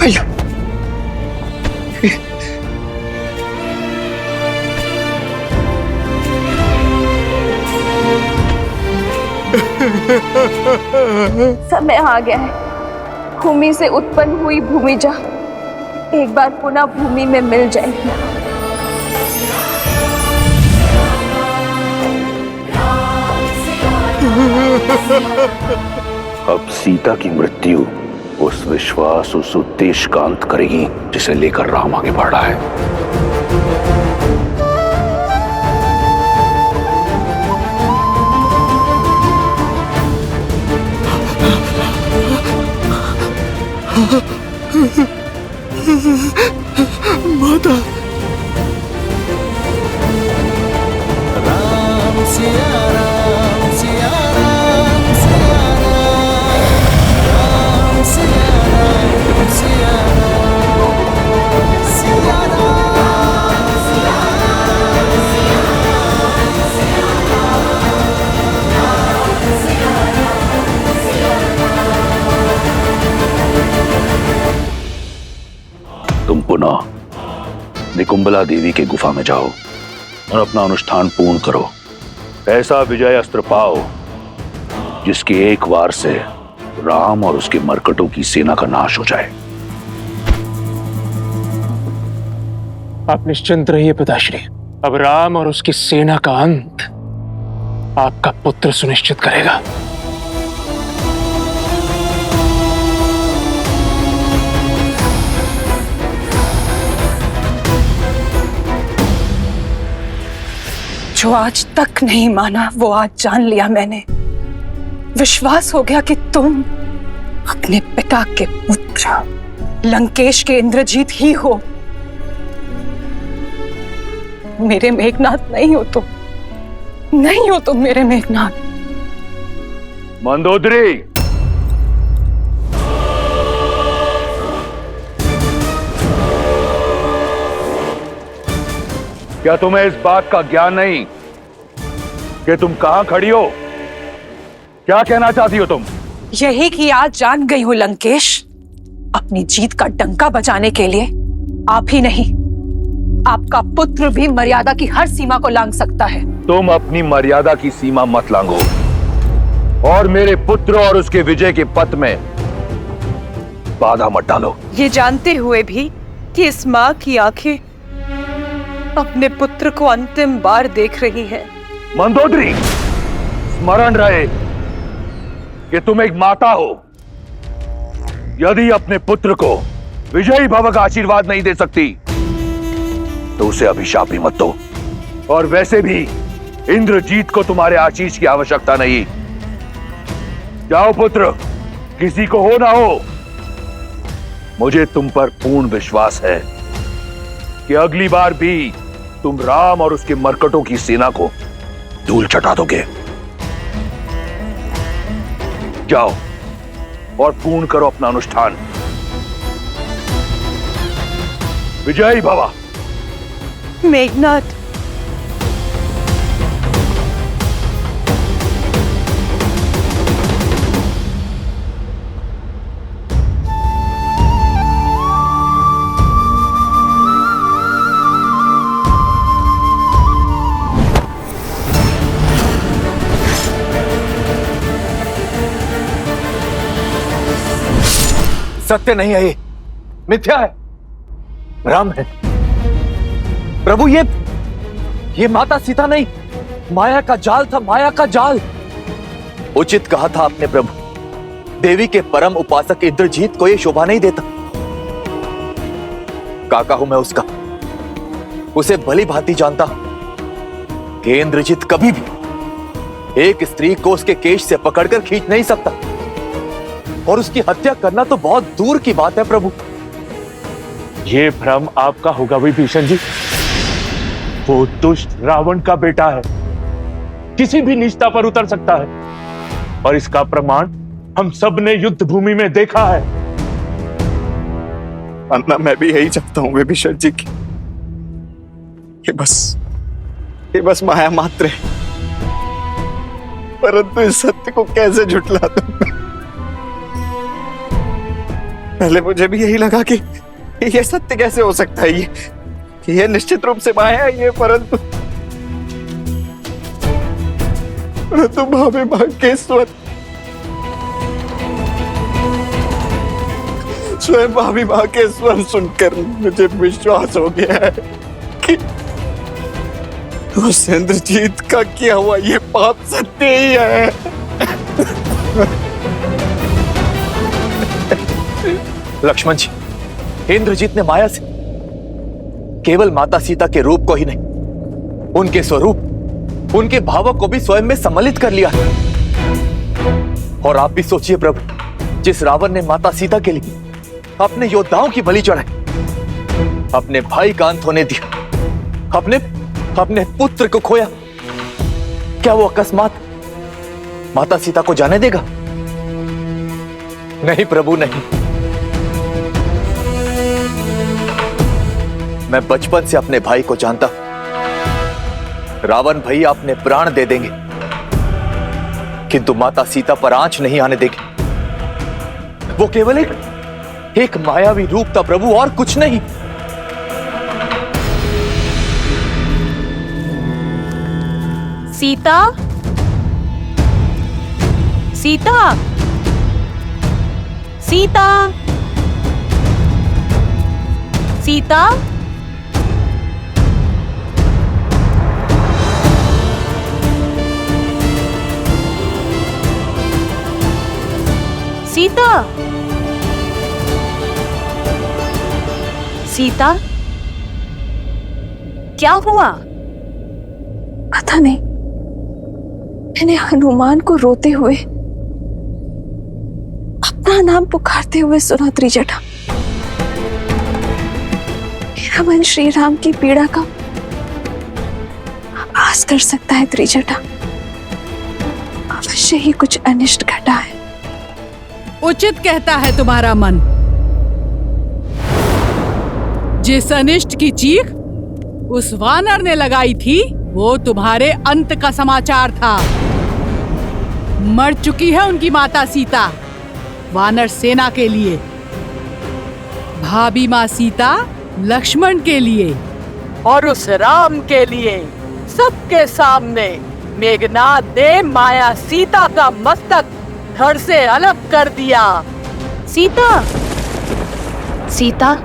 भैया समय आ गया है, भूमि से उत्पन्न हुई भूमिजा एक बार पुनः भूमि में मिल जाएगी। अब सीता की मृत्यु उस विश्वास, उस उद्देश्य का अंत करेगी जिसे लेकर राम आगे बढ़ रहा है। माता, राम सिया राम सिया राम सिया राम सिया राम सिया राम सिया राम सिया तुम पुनः निकुंबला देवी के गुफा में जाओ और अपना अनुष्ठान पूर्ण करो। ऐसा विजय अस्त्र पाओ जिसके एक वार से राम और उसके मरकटों की सेना का नाश हो जाए। आप निश्चिंत रहिए पिताश्री, अब राम और उसकी सेना का अंत आपका पुत्र सुनिश्चित करेगा। जो आज तक नहीं माना वो आज जान लिया मैंने। विश्वास हो गया कि तुम अपने पिता के पुत्र लंकेश के इंद्रजीत ही हो। मेरे मेघनाथ नहीं हो तुम, नहीं हो तुम मेरे मेघनाथ। मंदोदरी, क्या तुम्हें इस बात का ज्ञान नहीं कि तुम कहां खड़ी हो? क्या कहना चाहती हो तुम? यही कि आज जान गई हूं लंकेश, अपनी जीत का डंका बजाने के लिए आप ही नहीं, आपका पुत्र भी मर्यादा की हर सीमा को लांघ सकता है। तुम अपनी मर्यादा की सीमा मत लांघो और मेरे पुत्र और उसके विजय के पथ में बाधा मत डालो। ये जानते हुए भी कि इस माँ की आंखें अपने पुत्र को अंतिम बार देख रही है। मंदोदरी, स्मरण रहे कि तुम एक माता हो। यदि अपने पुत्र को विजयी भव का आशीर्वाद नहीं दे सकती तो उसे अभिशाप भी मत दो। और वैसे भी इंद्रजीत को तुम्हारे आशीष की आवश्यकता नहीं। जाओ पुत्र, किसी को हो ना हो, मुझे तुम पर पूर्ण विश्वास है कि अगली बार भी तुम राम और उसके मरकटों की सेना को धूल चटा दोगे। जाओ और पूर्ण करो अपना अनुष्ठान। विजयी भवा। मेघनाथ, सत्य नहीं है, ये मिथ्या है, भ्रम है। प्रभु, ये माता सीता नहीं, माया का जाल था, माया का जाल। उचित कहा था आपने प्रभु। देवी के परम उपासक इंद्रजीत को यह शोभा नहीं देता। काका हूं मैं उसका, उसे भली भांति जानता कि इंद्रजीत कभी भी एक स्त्री को उसके केश से पकड़कर खींच नहीं सकता, और उसकी हत्या करना तो बहुत दूर की बात है प्रभु। ये भ्रम आपका होगा विभीषण जी। वो दुष्ट रावण का बेटा है, किसी भी निष्ठा पर उतर सकता है, और इसका प्रमाण हम सब ने युद्ध भूमि में देखा है। अन्ना, मैं भी यही चाहता हूं विभीषण जी की, ये बस माया मात्र है, परंतु इस सत्य को कैसे झुठला दूं? पहले मुझे भी यही लगा कि ये सत्य कैसे हो सकता है, ये निश्चित रूप से माया है ये, परंतु भाभी मां के स्वयं भाभी मां के स्वर सुनकर मुझे विश्वास हो गया है कि उस इंद्रजीत का किया हुआ ये पाप सत्य ही है। लक्ष्मण जी, इंद्रजीत ने माया से केवल माता सीता के रूप को ही नहीं, उनके स्वरूप, उनके भावों को भी स्वयं में सम्मिलित कर लिया है। और आप भी सोचिए प्रभु, जिस रावण ने माता सीता के लिए अपने योद्धाओं की बलि चढ़ाई, अपने भाई का अंत होने दिया, अपने पुत्र को खोया, क्या वो अकस्मात माता सीता को जाने देगा? नहीं प्रभु, नहीं। मैं बचपन से अपने भाई को जानता हूं। रावण भैया अपने प्राण दे देंगे, किंतु माता सीता पर आंच नहीं आने देंगे। वो केवल एक मायावी रूप था प्रभु, और कुछ नहीं। सीता, सीता, सीता, सीता, सीता, सीता, क्या हुआ? पता नहीं, मैंने हनुमान को रोते हुए, अपना नाम पुकारते हुए सुना त्रिजटा। मेरा मन श्री राम की पीड़ा का आभास कर सकता है त्रिजटा। अवश्य ही कुछ अनिष्ट घटा है। उचित कहता है तुम्हारा मन। जिस अनिष्ट की चीख उस वानर ने लगाई थी, वो तुम्हारे अंत का समाचार था। मर चुकी है उनकी माता सीता वानर सेना के लिए, भाभी माँ सीता लक्ष्मण के लिए, और उस राम के लिए सबके सामने मेघनाद ने माया सीता का मस्तक धड़ से अलग कर दिया। सीता, सीता,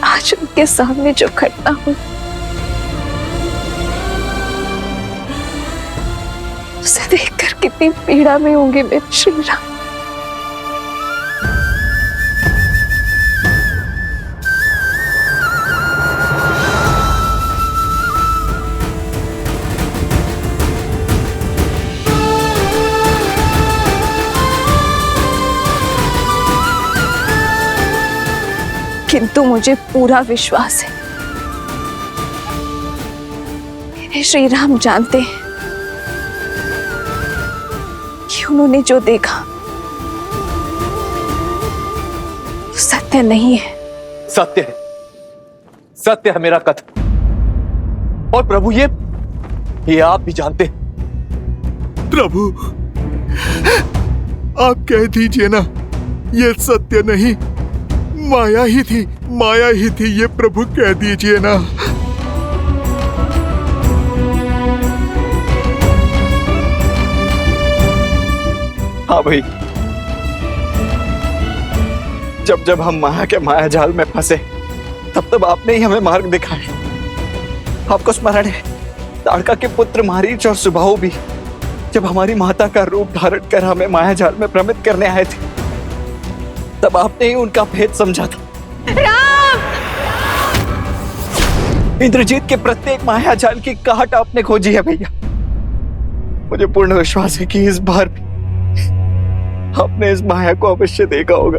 आज उनके सामने जो घटना हुई, उसे देखकर कितनी पीड़ा में होंगे मेरे श्री राम। किंतु मुझे पूरा विश्वास है, मेरे श्री राम जानते हैं कि उन्होंने जो देखा वो सत्य नहीं है। सत्य है, सत्य है मेरा कथन। और प्रभु ये आप भी जानते हैं। प्रभु, आप कह दीजिए ना, ये सत्य नहीं, माया ही थी, माया ही थी, ये प्रभु कह दीजिए ना। हाँ भाई, जब जब हम माया के माया जाल में फंसे, तब तब आपने ही हमें मार्ग दिखाया। आपको स्मरण है, ताड़का के पुत्र मारीच और सुबाहु भी जब हमारी माता का रूप धारण कर हमें माया जाल में भ्रमित करने आए थे, तब आपने ही उनका भेद समझा था। राम! इंद्रजीत के प्रत्येक माया जाल की काट आपने खोजी है भैया। मुझे पूर्ण विश्वास है कि इस बार भी आपने इस माया को अवश्य देखा होगा।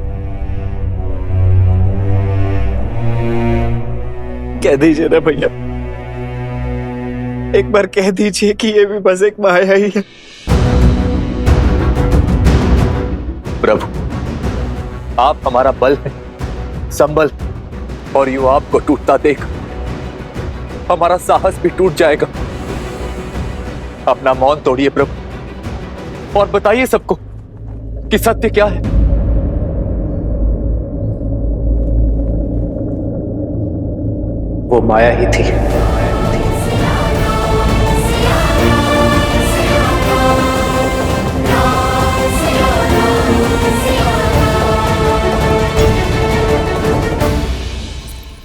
कह दीजिए ना भैया, एक बार कह दीजिए कि ये भी बस एक माया ही है। प्रभु, आप हमारा बल है, संबल, और यूं आपको टूटता देख हमारा साहस भी टूट जाएगा। अपना मौन तोड़िए प्रभु, और बताइए सबको कि सत्य क्या है। वो माया ही थी।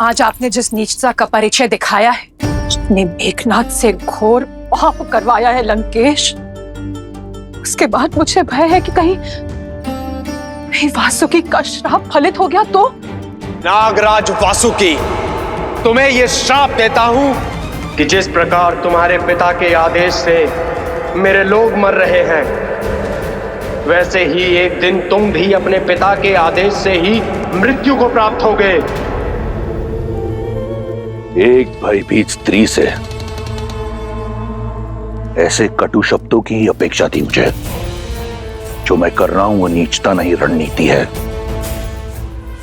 आज आपने जिस नीचता का परिचय दिखाया है, ने मेघनाथ से घोर पाप करवाया है लंकेश, उसके बाद मुझे भय है कि कहीं वासुकी का श्राप फलित हो गया तो। नागराज वासुकी, तुम्हें यह श्राप देता हूं कि जिस प्रकार तुम्हारे पिता के आदेश से मेरे लोग मर रहे हैं, वैसे ही एक दिन तुम भी अपने पिता के आदेश से ही मृत्यु को प्राप्त होगे। एक भयभीत स्त्री से ऐसे कटु शब्दों की अपेक्षा थी मुझे। जो मैं कर रहा हूं वो नीचता नहीं, रणनीति है।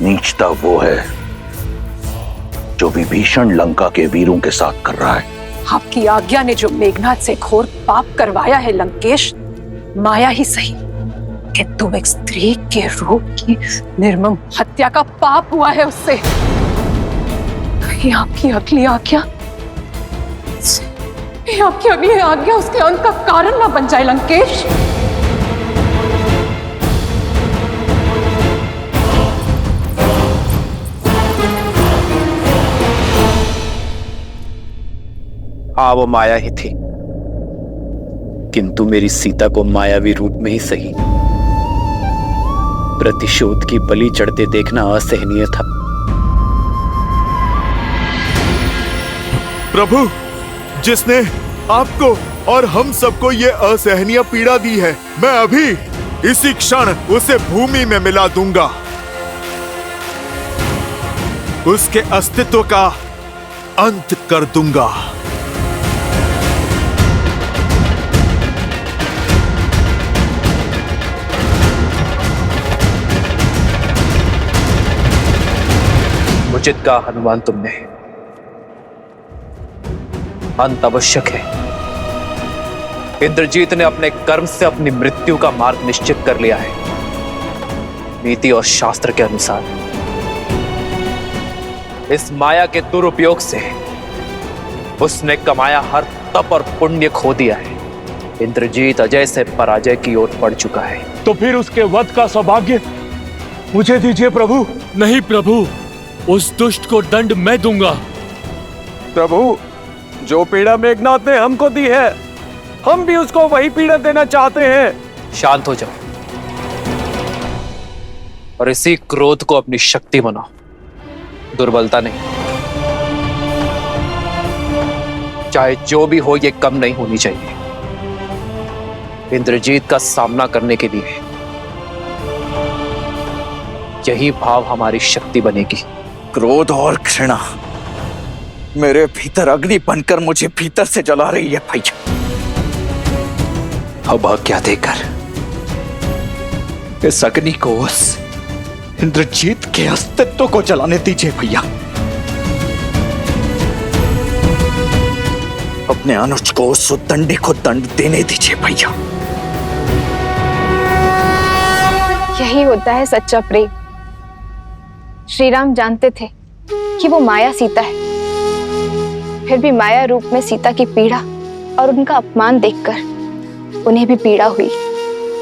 नीचता वो है जो विभीषण लंका के वीरों के साथ कर रहा है। आपकी आज्ञा ने जो मेघनाथ से घोर पाप करवाया है लंकेश, माया ही सही, किंतु एक स्त्री के रूप की निर्मम हत्या का पाप हुआ है उससे। कहीं आपकी अगली आज्ञा उसके अंत का कारण ना बन जाए लंकेश। हाँ, वो माया ही थी, किंतु मेरी सीता को मायावी रूप में ही सही प्रतिशोध की बलि चढ़ते देखना असहनीय था। प्रभु, जिसने आपको और हम सबको ये असहनीय पीड़ा दी है, मैं अभी इसी क्षण उसे भूमि में मिला दूंगा। उसके अस्तित्व का अंत कर दूंगा। उचित कहा हनुमान तुमने, अंत आवश्यक है। इंद्रजीत ने अपने कर्म से अपनी मृत्यु का मार्ग निश्चित कर लिया है। नीति और शास्त्र के अनुसार इस माया के दुरुपयोग से उसने कमाया हर तप और पुण्य खो दिया है। इंद्रजीत अजय से पराजय की ओर बढ़ चुका है। तो फिर उसके वध का सौभाग्य मुझे दीजिए प्रभु। नहीं प्रभु, उस दुष्ट को दंड मैं दूंगा। प्रभु, जो पीड़ा मेघनाथ ने हमको दी है, हम भी उसको वही पीड़ा देना चाहते हैं। शांत हो जाओ और इसी क्रोध को अपनी शक्ति बनाओ, दुर्बलता नहीं। चाहे जो भी हो, ये कम नहीं होनी चाहिए। इंद्रजीत का सामना करने के लिए यही भाव हमारी शक्ति बनेगी। क्रोध और घृणा मेरे भीतर अग्नि बनकर मुझे भीतर से जला रही है भैया। अब आज्ञा देकर इस अग्नि को उस इंद्रजीत के अस्तित्व को जलाने दीजिए भैया। अपने अनुज को, उस उद्दंडी को दंड देने दीजिए भैया। यही होता है सच्चा प्रेम। श्री राम जानते थे कि वो माया सीता है, फिर भी माया रूप में सीता की पीड़ा और उनका अपमान देखकर उन्हें भी पीड़ा हुई।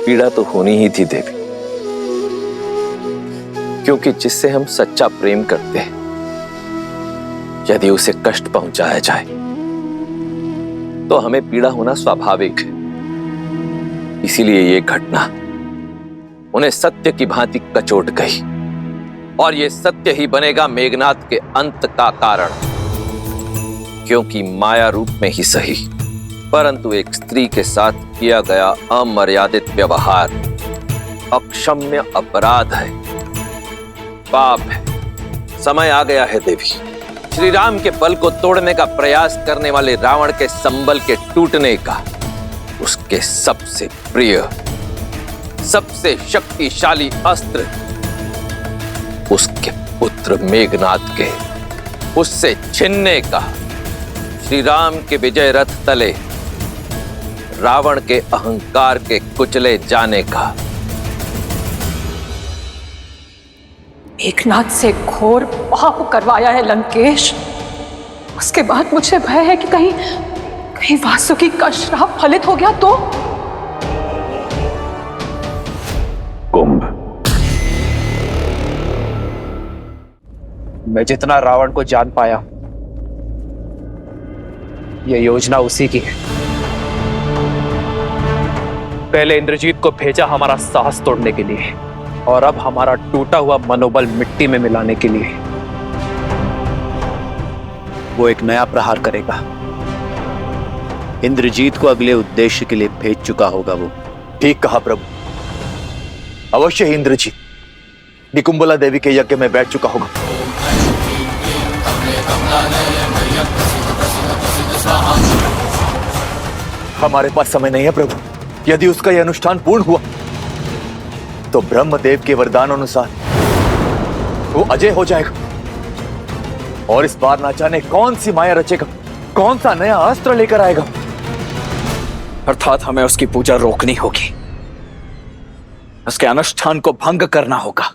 पीड़ा तो होनी ही थी देवी, क्योंकि जिससे हम सच्चा प्रेम करते हैं, यदि उसे कष्ट पहुंचाया जाए तो हमें पीड़ा होना स्वाभाविक है। इसीलिए ये घटना उन्हें सत्य की भांति कचोट गई, और ये सत्य ही बनेगा मेघनाथ के अंत का कारण। क्योंकि माया रूप में ही सही, परंतु एक स्त्री के साथ किया गया अमर्यादित व्यवहार अक्षम्य अपराध है, पाप है। समय आ गया है देवी, श्री राम के बल को तोड़ने का प्रयास करने वाले रावण के संबल के टूटने का, उसके सबसे प्रिय, सबसे शक्तिशाली अस्त्र उसके पुत्र मेघनाथ के उससे छीनने का। श्री राम के विजय रथ तले रावण के अहंकार के कुचले जाने का। मेघनाथ से घोर पाप करवाया है लंकेश। उसके बाद मुझे भय है कि कहीं वासुकी का श्राप फलित हो गया तो। कुंभ, मैं जितना रावण को जान पाया, यह योजना उसी की है। पहले इंद्रजीत को भेजा हमारा साहस तोड़ने के लिए, और अब हमारा टूटा हुआ मनोबल मिट्टी में मिलाने के लिए। वो एक नया प्रहार करेगा। इंद्रजीत को अगले उद्देश्य के लिए भेज चुका होगा वो। ठीक कहा प्रभु, अवश्य ही इंद्रजीत निकुंबला देवी के यज्ञ में बैठ चुका होगा। हमारे पास समय नहीं है प्रभु। यदि उसका यह अनुष्ठान पूर्ण हुआ तो ब्रह्मदेव के वरदान अनुसार वो अजय हो जाएगा, और इस बार ना जाने कौन सी माया रचेगा, कौन सा नया अस्त्र लेकर आएगा। अर्थात हमें उसकी पूजा रोकनी होगी, उसके अनुष्ठान को भंग करना होगा।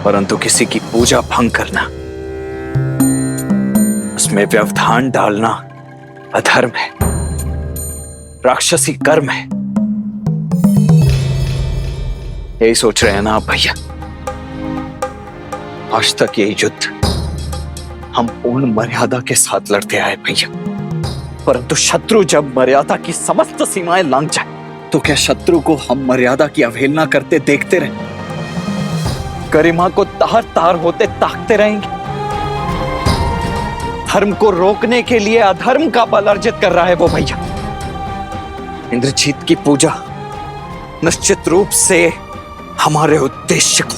परंतु किसी की पूजा भंग करना, उसमें व्यवधान डालना अधर्म है, राक्षसी कर्म है। यही सोच रहे हैं ना आप भैया? आज तक यही युद्ध हम पूर्ण मर्यादा के साथ लड़ते आए भैया, परंतु शत्रु जब मर्यादा की समस्त सीमाएं लांघ जाए तो क्या शत्रु को हम मर्यादा की अवहेलना करते देखते रहे? गरिमा को तार तार होते ताकते रहेंगे? धर्म को रोकने के लिए अधर्म का बल अर्जित कर रहा है वो भैया। इंद्रजीत की पूजा निश्चित रूप से हमारे उद्देश्य को,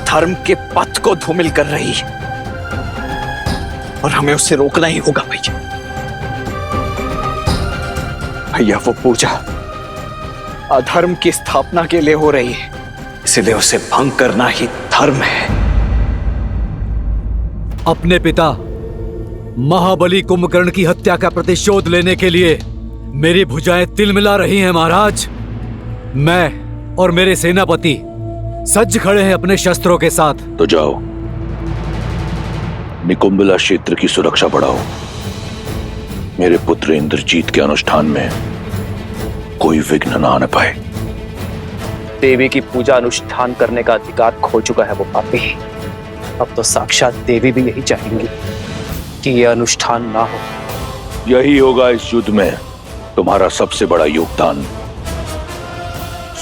धर्म के पथ को धूमिल कर रही है, और हमें उसे रोकना ही होगा भैया। भैया वो पूजा अधर्म की स्थापना के लिए हो रही है, इसलिए उसे भंग करना ही धर्म है। अपने पिता महाबली कुंभकर्ण की हत्या का प्रतिशोध लेने के लिए मेरी भुजाएं तिलमिला रही हैं महाराज। मैं और मेरे सेनापति सज्ज खड़े हैं अपने शस्त्रों के साथ। तो जाओ, निकुंबला क्षेत्र की सुरक्षा बढ़ाओ। मेरे पुत्र इंद्रजीत के अनुष्ठान में कोई विघ्न न आने पाए। देवी की पूजा अनुष्ठान करने का अधिकार खो चुका है वो पापी। अब तो साक्षात देवी भी यही चाहेंगी कि यह अनुष्ठान ना हो। यही होगा इस युद्ध में तुम्हारा सबसे बड़ा योगदान।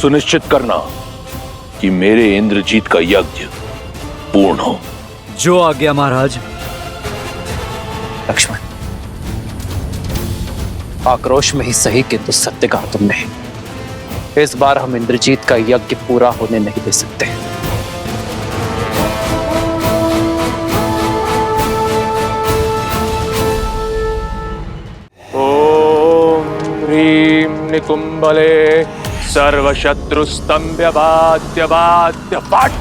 सुनिश्चित करना कि मेरे इंद्रजीत का यज्ञ पूर्ण हो। जो आज्ञा महाराज। लक्ष्मण, आक्रोश में ही सही किंतु सत्य कहा तुमने। इस बार हम इंद्रजीत का यज्ञ पूरा होने नहीं दे सकते। ओम ह्रीं निकुंबले सर्वशत्रुस्तंभ्यबाद्य बाद्य फट्।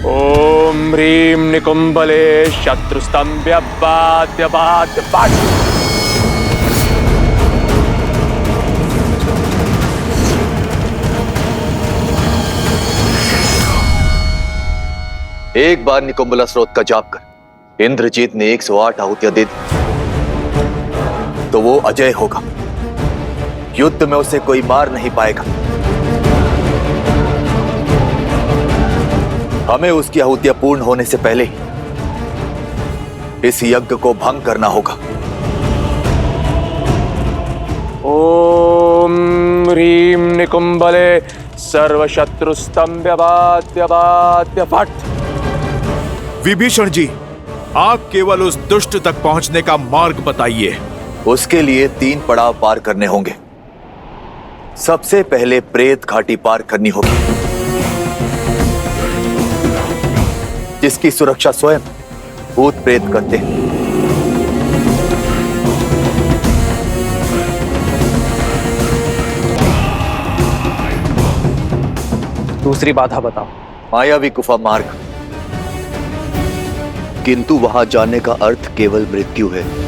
ओम ह्रीं निकुंबले शत्रुस्तंभ्यबाद्य बाद्य फट्। एक बार निकुंबला स्रोत का जाप कर इंद्रजीत ने 108 आहुतियां दे दी तो वो अजय होगा। युद्ध में उसे कोई मार नहीं पाएगा। हमें उसकी आहुतियां पूर्ण होने से पहले ही इस यज्ञ को भंग करना होगा। ओम ह्रीं निकुंबले सर्वशत्रुस्तंभ्यबाद्य बाद्य फट्। विभीषण जी, आप केवल उस दुष्ट तक पहुंचने का मार्ग बताइए। उसके लिए 3 पड़ाव पार करने होंगे। सबसे पहले प्रेत घाटी पार करनी होगी, जिसकी सुरक्षा स्वयं भूत प्रेत करते हैं। दूसरी बाधा बताओ। मायावी गुफा मार्ग। किंतु वहां जाने का अर्थ केवल मृत्यु है।